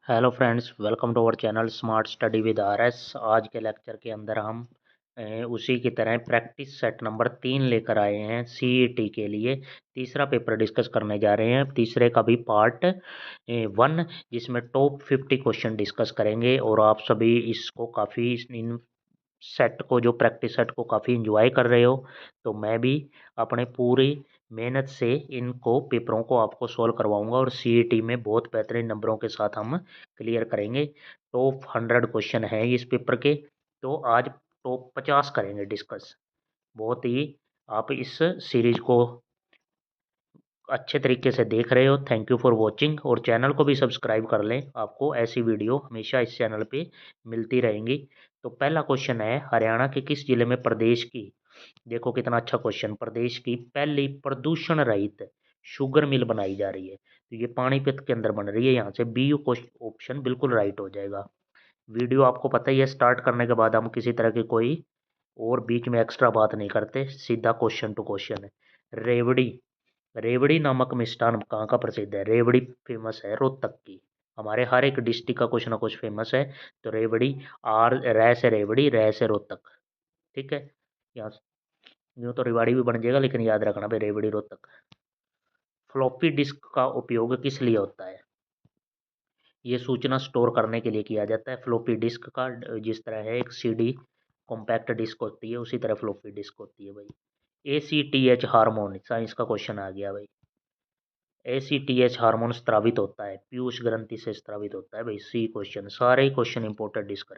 Hello friends, welcome to our channel smart study with RS. आज के lecture के अंदर हम उसी की तरह प्रैक्टिस सेट नंबर 3 लेकर आए हैं सीईटी के लिए। तीसरा पेपर डिस्कस करने जा रहे हैं, तीसरे का भी पार्ट 1, जिसमें टॉप 50 क्वेश्चन डिस्कस करेंगे। और आप सभी इसको काफ़ी इन सेट को, जो प्रैक्टिस सेट को काफ़ी इंजॉय कर रहे हो, तो मैं भी अपने पूरी मेहनत से इनको पेपरों को आपको सॉल्व करवाऊंगा और सीईटी में बहुत बेहतरीन नंबरों के साथ हम क्लियर करेंगे। टॉप 100 क्वेश्चन हैं इस पेपर के, तो आज टॉप 50 करेंगे डिस्कस। बहुत ही आप इस सीरीज को अच्छे तरीके से देख रहे हो, थैंक यू फॉर वॉचिंग। और चैनल को भी सब्सक्राइब कर लें, आपको ऐसी वीडियो हमेशा इस चैनल पे मिलती रहेंगी। तो पहला क्वेश्चन है, हरियाणा के किस जिले में प्रदेश की, देखो कितना अच्छा क्वेश्चन, प्रदेश की पहली प्रदूषण रहित शुगर मिल बनाई जा रही है। तो ये पानीपत के अंदर बन रही है। यहाँ से बी ऑप्शन बिल्कुल राइट हो जाएगा। वीडियो आपको पता ही है, स्टार्ट करने के बाद हम किसी तरह की कोई और बीच में एक्स्ट्रा बात नहीं करते, सीधा क्वेश्चन टू क्वेश्चन है। रेवड़ी, रेवड़ी नामक मिष्ठान कहाँ का प्रसिद्ध है? रेवड़ी फेमस है रोहतक की। हमारे हर एक डिस्ट्रिक्ट का कुछ ना कुछ फेमस है। तो रेवड़ी, आर रै से रेवड़ी, रै से रोहतक। ठीक है, यहाँ यूँ तो रिवाड़ी भी बन जाएगा, लेकिन याद रखना भाई रेवड़ी रोहतक। फ्लॉपी डिस्क का उपयोग किस लिए होता है? ये सूचना स्टोर करने के लिए किया जाता है। फ्लॉपी डिस्क का जिस तरह है एक सीडी कॉम्पैक्ट डिस्क होती है, उसी तरह फ्लॉपी डिस्क होती है भाई। ACTH हार्मोन, साइंस का क्वेश्चन आ गया भाई। ACTH हार्मोन स्त्रावित होता है, पीयूष ग्रंथि से स्त्रावित होता है भाई। सी क्वेश्चन, सारे ही क्वेश्चन इंपोर्टेंट डिस्क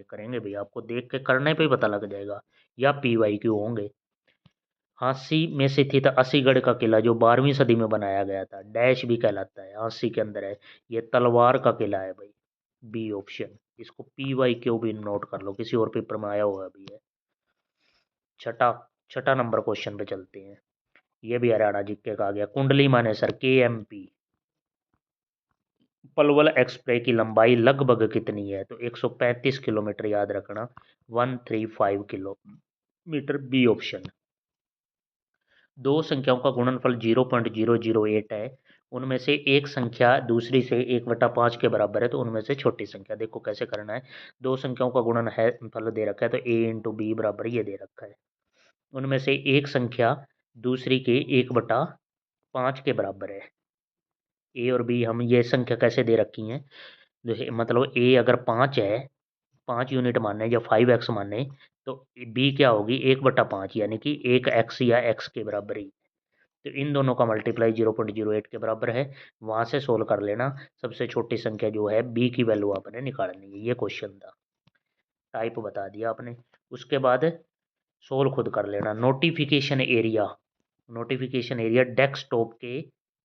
करेंगे भाई, आपको देख के करने पे ही पता लग जाएगा, या PYQ होंगे। हांसी में स्थित अस्सीगढ़ का किला जो 12वीं सदी में बनाया गया था, डैश भी कहलाता है, हांसी के अंदर है। ये तलवार का किला है भाई, बी ऑप्शन। इसको PYQ भी नोट कर लो, किसी और पेपर में आया हुआ भी है। छठा छठा नंबर क्वेश्चन पे चलते हैं। ये भी हरियाणा जीके का आ गया। कुंडली मानेसर KMP पलवल एक्सप्रेस की लंबाई लगभग कितनी है? तो 135 किलोमीटर, याद रखना, 135 किलोमीटर, बी ऑप्शन। दो संख्याओं का गुणनफल 0.008 है, उनमें से एक संख्या दूसरी से 1/5 के बराबर है, तो उनमें से छोटी संख्या। देखो कैसे करना है। दो संख्याओं का गुणन है, फल दे रखा है, तो A × B बराबर ये दे रखा है। उनमें से एक संख्या दूसरी के 1/5 के बराबर है। ए और बी, हम ये संख्या कैसे दे रखी हैं, जैसे मतलब ए अगर 5 है, 5 यूनिट माने या 5x माने, तो बी क्या होगी, 1/5, यानी कि 1x या x के बराबर ही। तो इन दोनों का मल्टीप्लाई 0.08 के बराबर है। वहाँ से सोल्व कर लेना, सबसे छोटी संख्या जो है बी की वैल्यू आपने निकालनी है। ये क्वेश्चन था, टाइप बता दिया आपने। उसके बाद सोल्व खुद कर लेना। Notification area, notification area desktop के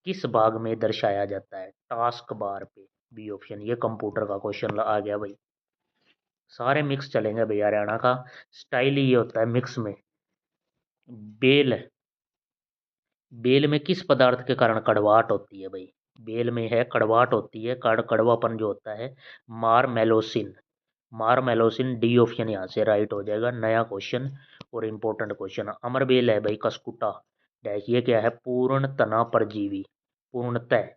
किस भाग में दर्शाया जाता है? टास्क बार पे, बी ऑप्शन। ये कंप्यूटर का क्वेश्चन आ गया भाई। सारे मिक्स चलेंगे भैया, हरियाणा का स्टाइल ही ये होता है मिक्स में। बेल, बेल में किस पदार्थ के कारण कड़वाहट होती है भाई? बेल में है कड़वाहट होती है, कड़वापन जो होता है, मारमेलोसिन। मारमेलोसिन, डी ऑप्शन यहाँ से राइट हो जाएगा। नया क्वेश्चन और इम्पोर्टेंट क्वेश्चन। अमर बेल है भाई कस्कुटा डैश, ये क्या है, पूर्ण तना परजीवी। पूर्णतः,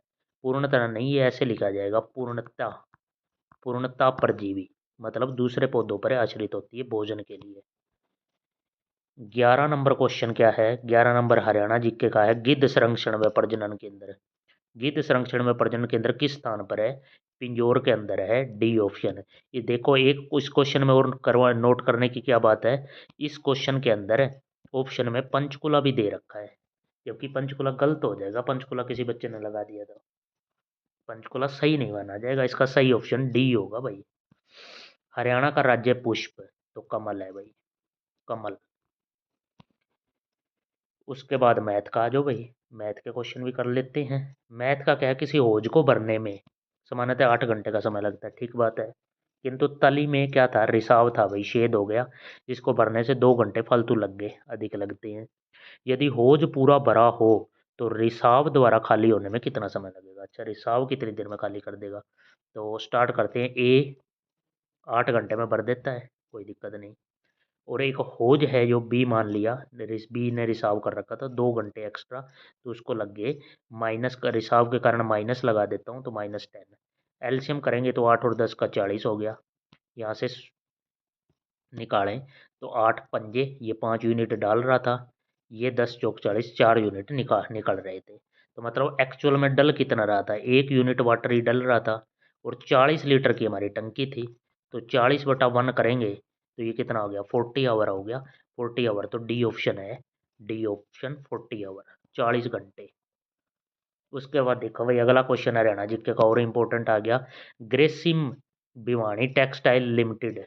पूर्णतः नहीं, ये ऐसे लिखा जाएगा, पूर्णतः, पूर्णतः परजीवी, मतलब दूसरे पौधों पर आश्रित होती है भोजन के लिए। 11 नंबर क्वेश्चन क्या है? 11 नंबर हरियाणा जीके का है। गिद्ध संरक्षण व प्रजनन केंद्र, गिद्ध संरक्षण व प्रजनन केंद्र किस स्थान पर है? पिंजौर के अंदर है, डी ऑप्शन। ये देखो, एक उस क्वेश्चन में और करवा नोट करने की क्या बात है, इस क्वेश्चन के अंदर ऑप्शन में पंचकुला भी दे रखा है, जबकि पंचकुला गलत हो जाएगा, पंचकुला किसी बच्चे ने लगा दिया था, पंचकुला सही नहीं माना जाएगा। इसका सही ऑप्शन डी होगा भाई। हरियाणा का राज्य पुष्प तो कमल है भाई, कमल। उसके बाद मैथ का आ जाओ भाई, मैथ के क्वेश्चन भी कर लेते हैं। मैथ का क्या है, किसी हौज को भरने में सामान्यतः 8 घंटे का समय लगता है, ठीक बात है, किंतु तली में क्या था, रिसाव था भाई, छेद हो गया, जिसको भरने से 2 घंटे फालतू लग गए, अधिक लगते हैं। यदि हौज पूरा भरा हो तो रिसाव द्वारा खाली होने में कितना समय लगेगा? अच्छा, रिसाव कितनी देर में खाली कर देगा? तो स्टार्ट करते हैं। ए 8 घंटे में भर देता है, कोई दिक्कत नहीं। और एक होज है जो बी मान लिया, बी ने रिसाव कर रखा था 2 घंटे एक्स्ट्रा, तो उसको लग गए माइनस का, रिसाव के कारण माइनस लगा देता हूँ, तो -10। एलसीएम करेंगे तो 8 और 10 का 40 हो गया। यहाँ से निकालें तो 8 पंजे, ये 5 यूनिट डाल रहा था, ये 10 चौक 40, 4 यूनिट निकल रहे थे। तो मतलब एक्चुअल में डल कितना रहा था, 1 यूनिट वाटर ही डल रहा था और 40 लीटर की हमारी टंकी थी। तो 40/1 करेंगे तो ये कितना हो गया, 40 आवर हो गया। 40 आवर तो डी ऑप्शन है, डी ऑप्शन 40 आवर, 40 घंटे। उसके बाद देखो भाई अगला क्वेश्चन हरियाणा जीके का और इम्पोर्टेंट आ गया। Grasim Bhiwani textile limited,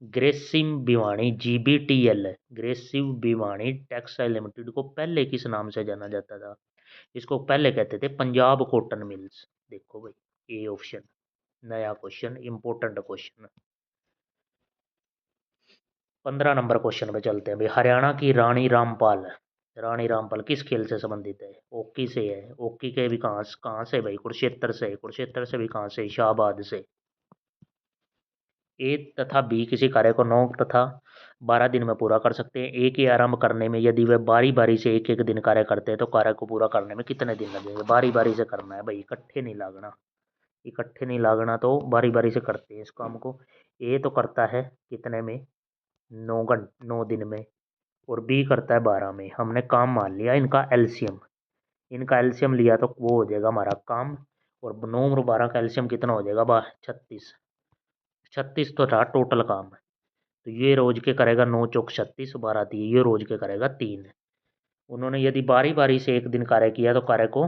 Grasim Bhiwani GBTL, Grasim Bhiwani textile limited को पहले किस नाम से जाना जाता था? इसको पहले कहते थे पंजाब कॉटन मिल्स। देखो भाई ए ऑप्शन, नया question, important question. 15 number question पे चलते हैं भाई। हरियाणा की रानी रामपाल, रानी रामपाल किस खेल से संबंधित है? हॉकी से है। हॉकी के भी कहाँ से भाई? कुरुक्षेत्र से। कुरुक्षेत्र से भी कहाँ से? शाहबाद से। ए तथा बी किसी कार्य को 9 तथा 12 दिन में पूरा कर सकते हैं। ए के आरंभ करने में यदि वे बारी बारी से एक एक दिन कार्य करते हैं तो कार्य को पूरा करने में कितने दिन लगेंगे? बारी बारी से करना है भाई, इकट्ठे नहीं लागना, इकट्ठे नहीं लागना, तो बारी बारी से करते हैं इस काम को। ए तो करता है कितने में? 9 दिन में। और बी करता है 12 में। हमने काम मान लिया इनका एलसीएम, इनका एलसीएम लिया तो वो हो जाएगा हमारा काम। और 9 और 12 का एलसीएम कितना हो जाएगा? 36। 36 तो था टोटल काम। तो ये रोज के करेगा 9 चौक 36, 12 दिए, ये रोज के करेगा 3। उन्होंने यदि बारी बारी से एक दिन कार्य किया तो कार्य को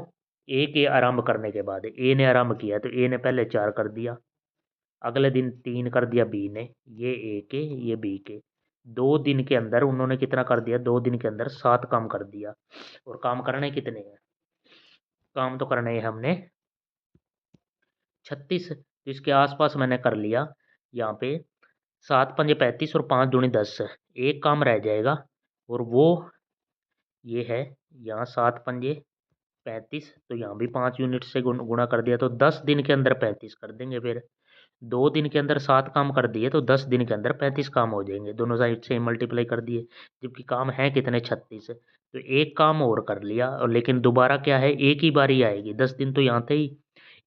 ए के आरंभ करने के बाद, ए ने आरंभ किया तो ए ने पहले 4 कर दिया, अगले दिन 3 कर दिया बी ने, ये ए के ये बी के। 2 दिन के अंदर उन्होंने कितना कर दिया? 2 दिन के अंदर 7 काम कर दिया। और काम करने कितने हैं? काम तो करने हैं हमने 36। तो इसके आसपास मैंने कर लिया यहाँ पे 7 पंजे 35 और 5 दूनी 10, एक काम रह जाएगा और वो ये है यहाँ 7 पंजे 35, तो यहाँ भी 5 यूनिट से गुणा कर दिया तो 10 दिन के अंदर 35 कर देंगे। फिर 2 दिन के अंदर 7 काम कर दिए तो 10 दिन के अंदर 35 काम हो जाएंगे, दोनों साइड से मल्टीप्लाई कर दिए। जबकि काम है कितने? 36। तो एक काम और कर लिया, और लेकिन दोबारा क्या है, एक ही बारी आएगी। 10 दिन तो यहाँ थे ही,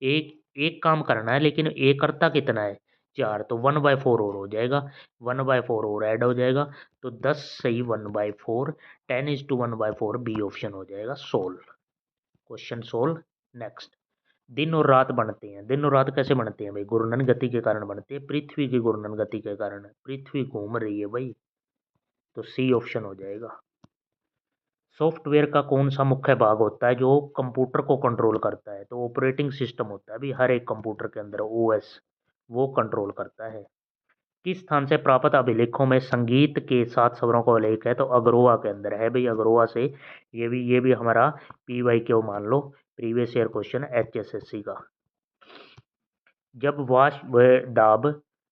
एक एक काम करना है, लेकिन एक करता कितना है? 4, तो 1/4 और हो जाएगा, 1/4 और ऐड हो जाएगा। तो 10 सही 1/4, 10:1/4 बी ऑप्शन हो जाएगा सोल्व। Question solve. नेक्स्ट, दिन और रात बनते हैं। दिन और रात कैसे बनते हैं भाई? घूर्णन गति के कारण बनते हैं, पृथ्वी की घूर्णन गति के कारण। पृथ्वी घूम रही है भाई, तो सी ऑप्शन हो जाएगा। सॉफ्टवेयर का कौन सा मुख्य भाग होता है जो कंप्यूटर को कंट्रोल करता है? तो ऑपरेटिंग सिस्टम होता है भाई, हर एक कंप्यूटर के अंदर ओएस, वो कंट्रोल करता है। किस स्थान से प्राप्त अभिलेखों में संगीत के 7 स्वरों का उल्लेख है? तो अग्रोहा के अंदर है भाई, अग्रोहा से। ये भी हमारा PYQ मान लो, प्रीवियस ईयर क्वेश्चन HSSC का। जब वाष्प दाब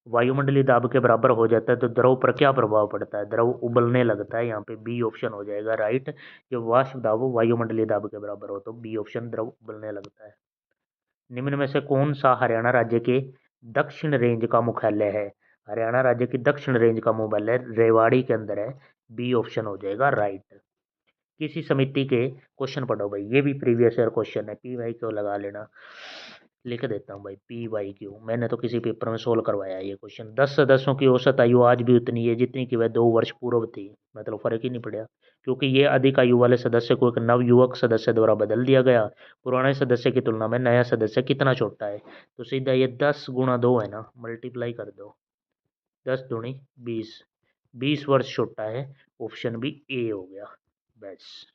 वायुमंडलीय दाब के बराबर हो जाता है तो द्रव पर क्या प्रभाव पड़ता है? द्रव उबलने लगता है, यहाँ पे बी ऑप्शन हो जाएगा राइट। जब वाष्प दाब वायुमंडलीय दाब के बराबर हो तो बी ऑप्शन, द्रव उबलने लगता है। निम्न में से कौन सा हरियाणा राज्य के दक्षिण रेंज का मुख्यालय है? हरियाणा राज्य की दक्षिण रेंज का मुख्यालय रेवाड़ी के अंदर है, बी ऑप्शन हो जाएगा राइट। किसी समिति के क्वेश्चन पढ़ो भाई, ये भी प्रीवियस ईयर क्वेश्चन है, PYQ लगा लेना। लिख देता हूँ भाई PYQ, मैंने तो किसी पेपर में सोल्व करवाया है ये क्वेश्चन। 10 सदस्यों की औसत आयु आज भी उतनी है जितनी कि वह 2 वर्ष पूर्व थी। मतलब फर्क ही नहीं पड़ा, क्योंकि ये अधिक आयु वाले सदस्य को एक नवयुवक सदस्य द्वारा बदल दिया गया। पुराने सदस्य की तुलना में नया सदस्य कितना छोटा है? तो सीधा ये 10 गुणा 2 है ना, मल्टीप्लाई कर दो, 10 दूनी 20, 20 वर्ष छोटा है। ऑप्शन भी ए हो गया। बस,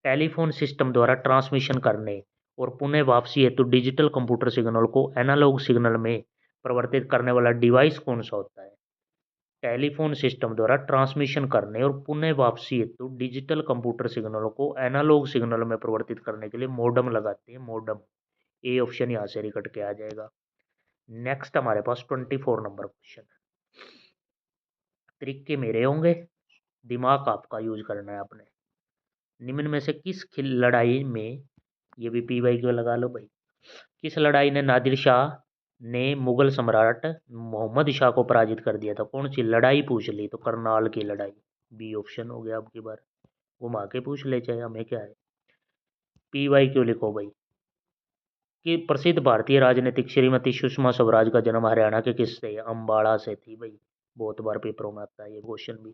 टेलीफोन सिस्टम द्वारा ट्रांसमिशन करने और पुनः वापसी हेतु डिजिटल कंप्यूटर सिग्नल को एनालॉग सिग्नल में परिवर्तित करने वाला डिवाइस कौन सा होता है? टेलीफोन सिस्टम द्वारा ट्रांसमिशन करने और पुनः वापसी हेतु डिजिटल कंप्यूटर सिग्नल को एनालॉग सिग्नल में परिवर्तित करने के लिए मॉडेम लगाते हैं, मॉडेम। ए ऑप्शन यहाँ से निकट के आ जाएगा। नेक्स्ट हमारे पास 24 नंबर क्वेश्चन। तरीके मेरे होंगे, दिमाग आपका यूज करना है आपने। निम्न में से किस लड़ाई में, ये भी PYQ लगा लो भाई, किस लड़ाई ने नादिर शाह ने मुगल सम्राट मोहम्मद शाह को पराजित कर दिया था? कौन सी लड़ाई पूछ ली तो करनाल की लड़ाई, बी ऑप्शन हो गया। अब की बार घुमा के पूछ ले चाहे, हमें क्या है। PYQ लिखो भाई, कि प्रसिद्ध भारतीय राजनीतिक श्रीमती सुषमा स्वराज का जन्म हरियाणा के किस से, अम्बाड़ा से थी भाई। बहुत बार पेपरों में आता है ये क्वेश्चन भी।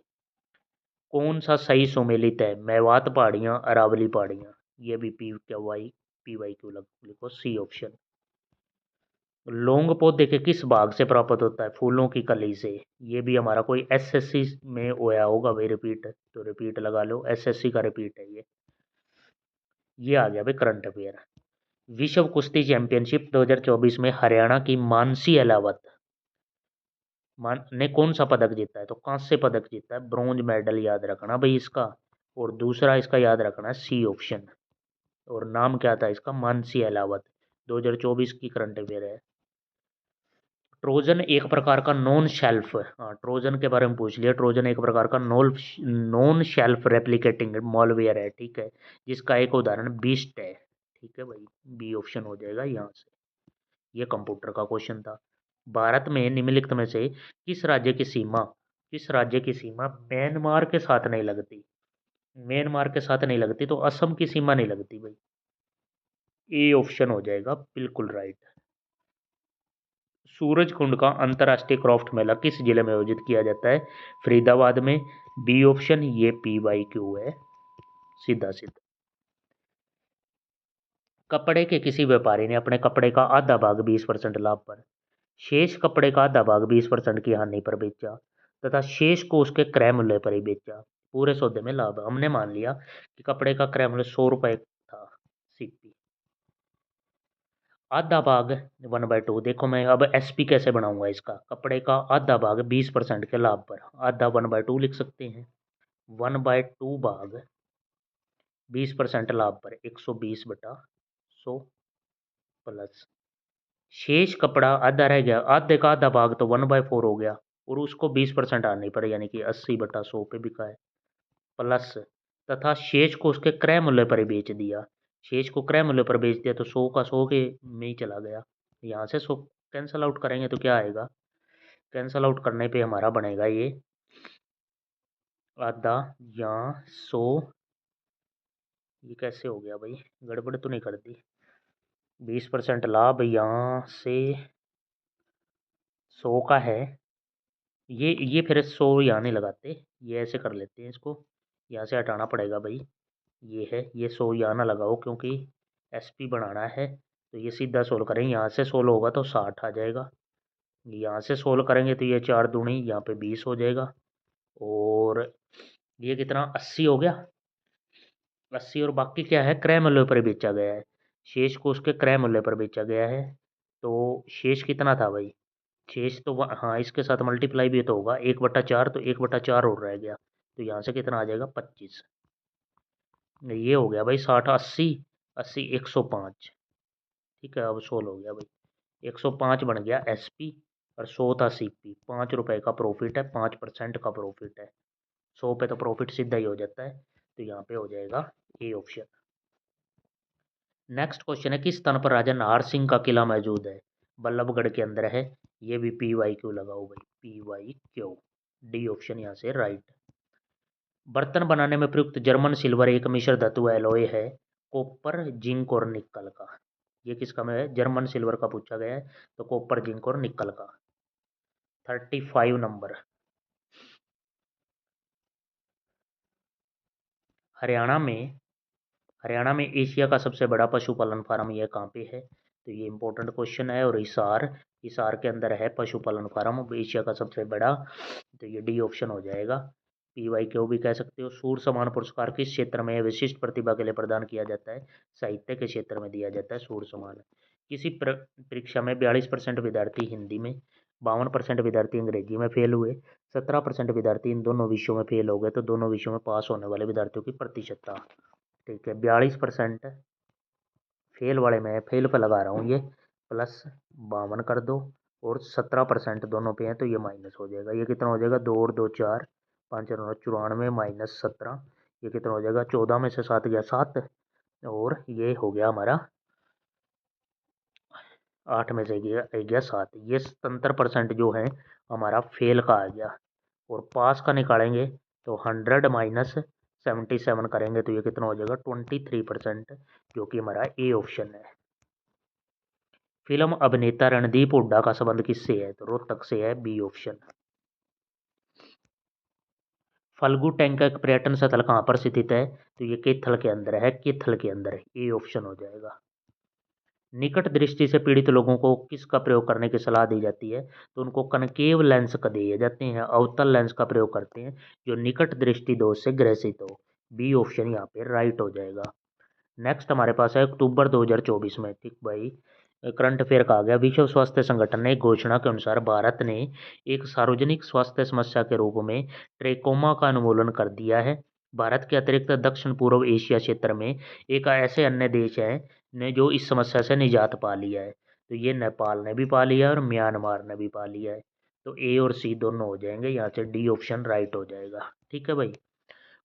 कौन सा सही सुमेलित है, मेवात पहाड़ियाँ, अरावली पहाड़ियाँ। ये भी पी वाई क्यू लिखो, सी ऑप्शन। लौंग पौधे के किस भाग से प्राप्त होता है, फूलों की कली से। ये भी हमारा कोई एसएससी में होया होगा भाई रिपीट, तो रिपीट लगा लो, एसएससी का रिपीट है ये आ गया भाई करंट अफेयर। विश्व कुश्ती चैंपियनशिप 2024 में हरियाणा की मानसी अलावत ने कौन सा पदक जीता है, तो कांस्य पदक जीता है, ब्रॉन्ज मेडल याद रखना भाई इसका। और दूसरा इसका याद रखना है सी ऑप्शन। और नाम क्या था इसका, मानसी अलावत। 2024 की करंट अफेयर है। ट्रोजन एक प्रकार का नॉन शेल्फ, हाँ ट्रोजन के बारे में पूछ लिया। ट्रोजन एक प्रकार का नॉन शेल्फ रेप्लिकेटिंग मॉलवेयर है, ठीक है, जिसका एक उदाहरण बीस्ट है। ठीक है भाई, बी ऑप्शन हो जाएगा यहाँ से। ये कंप्यूटर का क्वेश्चन था। भारत में निम्नलिखित में से किस राज्य की सीमा म्यांमार के साथ नहीं लगती। म्यांमार के साथ नहीं लगती तो असम की सीमा नहीं लगती भाई। ए ऑप्शन हो जाएगा बिल्कुल राइट। सूरज कुंड का अंतर्राष्ट्रीय क्राफ्ट मेला किस जिले में आयोजित किया जाता है, फरीदाबाद में। बी ऑप्शन, ये पी वाई क्यू है, सीधा सीधा। कपड़े के किसी व्यापारी ने अपने कपड़े का आधा भाग 20% लाभ पर, शेष कपड़े का आधा भाग 20% की हानि पर बेचा तथा शेष को उसके क्रय मूल्य पर ही बेचा। पूरे सौदे में लाभ। हमने मान लिया कि कपड़े का क्रय मूल्य 100 रुपये था, सीपी। आधा भाग 1/2, देखो मैं अब एसपी कैसे बनाऊंगा इसका। कपड़े का आधा भाग 20% के लाभ पर, आधा 1/2 लिख सकते हैं। 1/2 भाग 20% लाभ पर 120/100 प्लस शेष कपड़ा आधा रह गया, आधे का आधा भाग तो 1/4 हो गया, और उसको 20% आने पर यानी कि 80/100 पे बिका है, प्लस तथा शेष को उसके क्रय मूल्य पर ही बेच दिया। शेष को क्रय मूल्य पर बेच दिया तो 100 का 100 के में ही चला गया। यहाँ से 100 कैंसल आउट करेंगे तो क्या आएगा, कैंसल आउट करने पे हमारा बनेगा ये आधा या 100। ये कैसे हो गया भाई, गड़बड़ तो नहीं कर दी। 20% लाभ यहाँ से 100 का है, ये फिर 100 यहाँ नहीं लगाते, ये ऐसे कर लेते हैं इसको, यहाँ से हटाना पड़ेगा भाई। ये है, ये 100 यहाँ ना लगाओ क्योंकि एसपी बनाना है, तो ये सीधा सोल्व करेंगे। यहाँ से 16 होगा तो 60 आ जाएगा, यहाँ से सोल्व करेंगे तो ये 4 दूनी यहाँ पे 20 हो जाएगा, और ये कितना 80 हो गया। 80 और बाकी क्या है, क्रय मूल्य पर बेचा गया है, शेष को उसके क्रय मूल्य पर बेचा गया है। तो शेष कितना था भाई, शेष तो हाँ इसके साथ मल्टीप्लाई भी तो होगा, 1/4, तो 1/4 और रह गया, तो यहाँ से कितना आ जाएगा 25। ये हो गया भाई 60, 80, 80, 105। ठीक है, अब 16 हो गया भाई, 105 बन गया एसपी और 100 था सीपी। 5 रुपये का प्रॉफिट है, 5% का प्रॉफिट है, 100 पे तो प्रॉफिट सीधा ही हो जाता है, तो यहाँ पे हो जाएगा ए ऑप्शन। नेक्स्ट क्वेश्चन है, किस स्थान पर राजा नाहर सिंह का किला मौजूद है, बल्लभगढ़ के अंदर है। ये भी पी वाई क्यू लगाओ भाई, P Y Q, D option यहाँ से राइट। बर्तन बनाने में प्रयुक्त जर्मन सिल्वर एक मिश्र धातु एलॉय है, कॉपर, जिंक और निकल का। ये किसका में है, जर्मन सिल्वर का पूछा गया है, तो कॉपर, जिंक और निकल का। 35 नंबर। हरियाणा में हरियाणा में एशिया का सबसे बड़ा पशुपालन फार्म यह कहाँ पे है, तो ये इंपॉर्टेंट क्वेश्चन है। और हिसार हिसार के अंदर है पशुपालन फार्म एशिया का सबसे बड़ा, तो ये डी ऑप्शन हो जाएगा। पी वाई क्यू भी कह सकते हो। सूर्य सम्मान पुरस्कार किस क्षेत्र में विशिष्ट प्रतिभा के लिए प्रदान किया जाता है, साहित्य के क्षेत्र में दिया जाता है सूर्य सम्मान। किसी परीक्षा में 42% विद्यार्थी हिंदी में, 52% विद्यार्थी अंग्रेजी में फेल हुए, 17% विद्यार्थी इन दोनों विषयों में फेल हो गए, तो दोनों विषयों में पास होने वाले विद्यार्थियों की प्रतिशतता। ठीक है, 42% फेल वाले में है, फेल पे लगा रहा हूँ ये, प्लस 52 कर दो, और 17% दोनों पे हैं, तो ये माइनस हो जाएगा। ये कितना हो जाएगा, 2 और 2 4, 5 और 94 माइनस 17, ये कितना हो जाएगा, 14 में से 7 गया 7, और ये हो गया हमारा 8 में से गया 7। ये 77% जो है हमारा फेल का आ गया, और पास का निकालेंगे तो 100 माइनस 77 करेंगे तो ये कितना हो जाएगा 23%, जो कि हमारा ए ऑप्शन है। फिल्म अभिनेता रणदीप हुड्डा का संबंध किससे है? तो रोहतक से है, बी ऑप्शन। फल्गु टैंक का एक पर्यटन स्थल कहाँ पर स्थित है? तो ये कैथल के अंदर है, कैथल के अंदर है, ए ऑप्शन हो जाएगा। निकट दृष्टि से पीड़ित लोगों को किसका प्रयोग करने की सलाह दी जाती है? तो उनको कनकेव लेंस का दिए जाते हैं, अवतल लेंस का प्रयोग करते हैं जो निकट दृष्टि दोष से ग्रसित हो। बी ऑप्शन यहाँ पे राइट हो जाएगा। नेक्स्ट हमारे पास है अक्टूबर 2024 में, ठीक भाई, करंट अफेयर का आ गया। विश्व स्वास्थ्य संगठन ने एक घोषणा के अनुसार भारत ने एक सार्वजनिक स्वास्थ्य समस्या के रूप में ट्रेकोमा का अनुमूलन कर दिया है। भारत के अतिरिक्त दक्षिण पूर्व एशिया क्षेत्र में एक ऐसे अन्य देश है ने जो इस समस्या से निजात पा लिया है। तो ये नेपाल ने भी पा लिया है और म्यांमार ने भी पा लिया है। तो ए और सी दोनों हो जाएंगे, यहाँ से डी ऑप्शन राइट हो जाएगा। ठीक है भाई।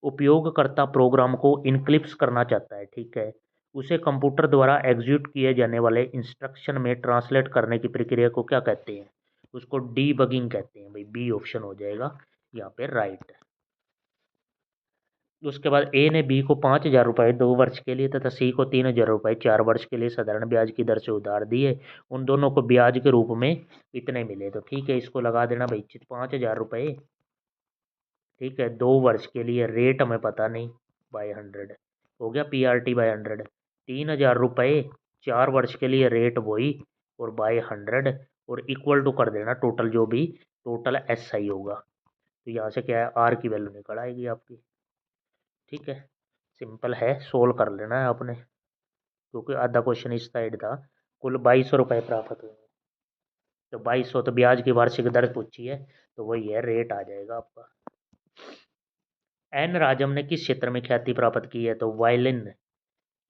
उपयोगकर्ता प्रोग्राम को इनक्लिप्स करना चाहता है, ठीक है, उसे कंप्यूटर द्वारा एग्जीक्यूट किए जाने वाले इंस्ट्रक्शन में ट्रांसलेट करने की प्रक्रिया को क्या कहते हैं? उसको डीबगिंग कहते हैं भाई, बी ऑप्शन हो जाएगा यहाँ पे राइट। उसके बाद ए ने बी को 5,000 रुपये 2 वर्ष के लिए तथा सी को 3,000 रुपये 4 वर्ष के लिए साधारण ब्याज की दर से उधार दिए। उन दोनों को ब्याज के रूप में इतने मिले। तो ठीक है, इसको लगा देना भाई 5,000 रुपये, ठीक है, 2 वर्ष के लिए, रेट हमें पता नहीं, बाई 100 हो गया, PRT बाई 100। 3,000 रुपये 4 वर्ष के लिए, रेट वही और बाई 100 और इक्वल टू कर देना टोटल, जो भी टोटल SI होगा। तो यहाँ से क्या है, आर की वैल्यू निकल आएगी आपकी। ठीक है, सिंपल है, सोल्व कर लेना है आपने, क्योंकि आधा क्वेश्चन इस साइड था। कुल 2,200 रुपये प्राप्त हुए। तो 2,200 तो ब्याज की वार्षिक दर पूछी है, तो वही है, रेट आ जाएगा आपका। एन राजम ने किस क्षेत्र में ख्याति प्राप्त की है? तो वायलिन।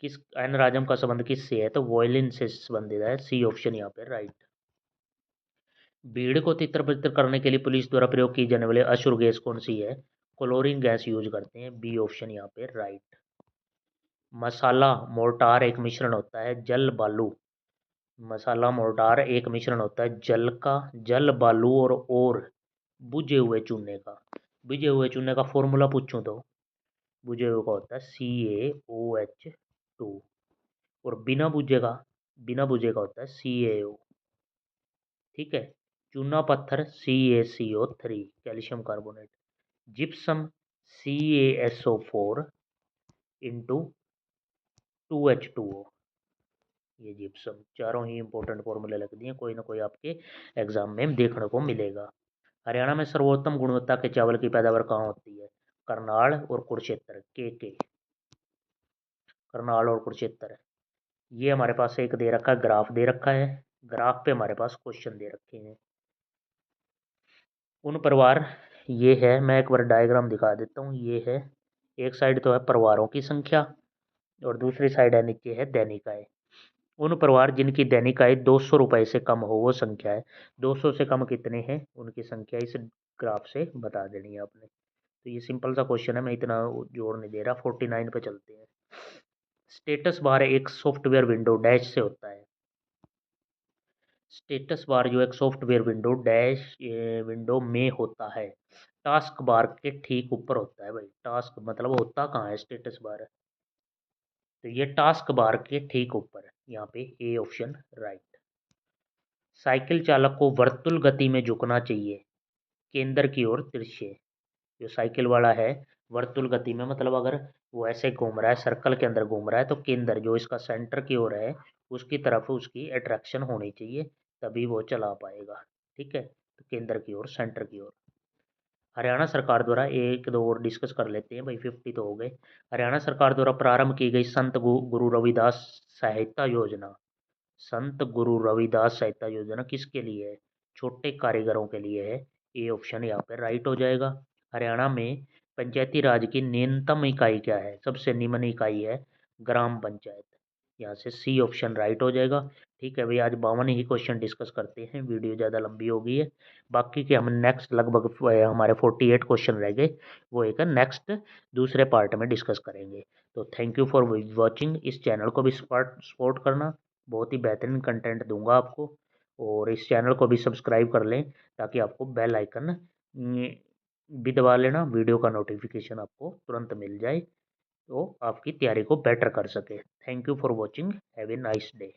किस एन राजम का संबंध किससे है? तो वायलिन से संबंधित है, सी ऑप्शन यहाँ पे राइट। भीड़ को तितर बितर करने के लिए पुलिस द्वारा प्रयोग की जाने वाली अश्रु गैस कौन सी है? क्लोरीन गैस यूज करते हैं, बी ऑप्शन यहाँ पे राइट। मसाला मोर्टार एक मिश्रण होता है जल बालू। मसाला मोर्टार एक मिश्रण होता है जल बालू और बुझे हुए चूने का। बुझे हुए चूने का फॉर्मूला पूछूं तो बुझे हुए का होता है CaOH2 और बिना बुझे का होता है CaO। ठीक है, चूना पत्थर CaCO3 calcium carbonate, gypsum CaSO4 into 2H2O। ये जिप्सम, चारों ही इंपॉर्टेंट फॉर्मूले लग दिए, कोई ना कोई आपके एग्जाम में देखने को मिलेगा। हरियाणा में सर्वोत्तम गुणवत्ता के चावल की पैदावार कहाँ होती है? करनाल और कुरुक्षेत्र, के करनाल और कुरुक्षेत्र। ये हमारे पास एक दे रखा है, ग्राफ दे रखा है, ग्राफ पे हमारे पास क्वेश्चन दे रखे हैं। उन परिवार, ये है, मैं एक बार डायग्राम दिखा देता हूँ। ये है, एक साइड तो है परिवारों की संख्या और दूसरी साइड है नीचे है दैनिक आय। उन परिवार जिनकी दैनिक आय 200 रुपये से कम हो, वो संख्या है। 200 से कम कितने हैं उनकी संख्या, इस ग्राफ से बता देनी है आपने। तो ये सिंपल सा क्वेश्चन है, मैं इतना जोर नहीं दे रहा। 49 पे चलते हैं। स्टेटस बार एक सॉफ्टवेयर विंडो डैश से होता है। स्टेटस बार जो एक सॉफ्टवेयर विंडो डैश विंडो में होता है, टास्क बार के ठीक ऊपर होता है भाई। टास्क मतलब होता कहाँ है स्टेटस बार? तो ये टास्क बार के ठीक ऊपर है, यहाँ पे ए ऑप्शन राइट। साइकिल चालक को वर्तुल गति में झुकना चाहिए, केंद्र की ओर तिरछे। जो साइकिल वाला है वर्तुल गति में, मतलब अगर वो ऐसे घूम रहा है, सर्कल के अंदर घूम रहा है, तो केंद्र जो इसका सेंटर की ओर है उसकी तरफ उसकी अट्रैक्शन होनी चाहिए, तभी वो चला पाएगा। ठीक है, तो केंद्र की ओर, सेंटर की ओर। हरियाणा सरकार द्वारा, एक दो और डिस्कस कर लेते हैं भाई, 50 तो हो गए। हरियाणा सरकार द्वारा प्रारंभ की गई संत गुरु रविदास सहायता योजना, संत गुरु रविदास सहायता योजना किसके लिए है? छोटे कारीगरों के लिए है, ए ऑप्शन यहाँ पे राइट हो जाएगा। हरियाणा में पंचायती राज की न्यूनतम इकाई क्या है? सबसे निम्न इकाई है ग्राम पंचायत, यहाँ से सी ऑप्शन राइट हो जाएगा। ठीक है भाई, आज 52 ही क्वेश्चन डिस्कस करते हैं, वीडियो ज़्यादा लंबी हो गई है। बाकी के हम नेक्स्ट लगभग हमारे 48 क्वेश्चन रह गए, वो एक नेक्स्ट दूसरे पार्ट में डिस्कस करेंगे। तो थैंक यू फॉर वॉचिंग। इस चैनल को भी सपोर्ट करना, बहुत ही बेहतरीन कंटेंट दूंगा आपको। और इस चैनल को भी सब्सक्राइब कर लें ताकि आपको बेल आइकन भी दबा लेना, वीडियो का नोटिफिकेशन आपको तुरंत मिल जाए, तो आपकी तैयारी को बेटर कर सके। Thank you for watching, have a nice day.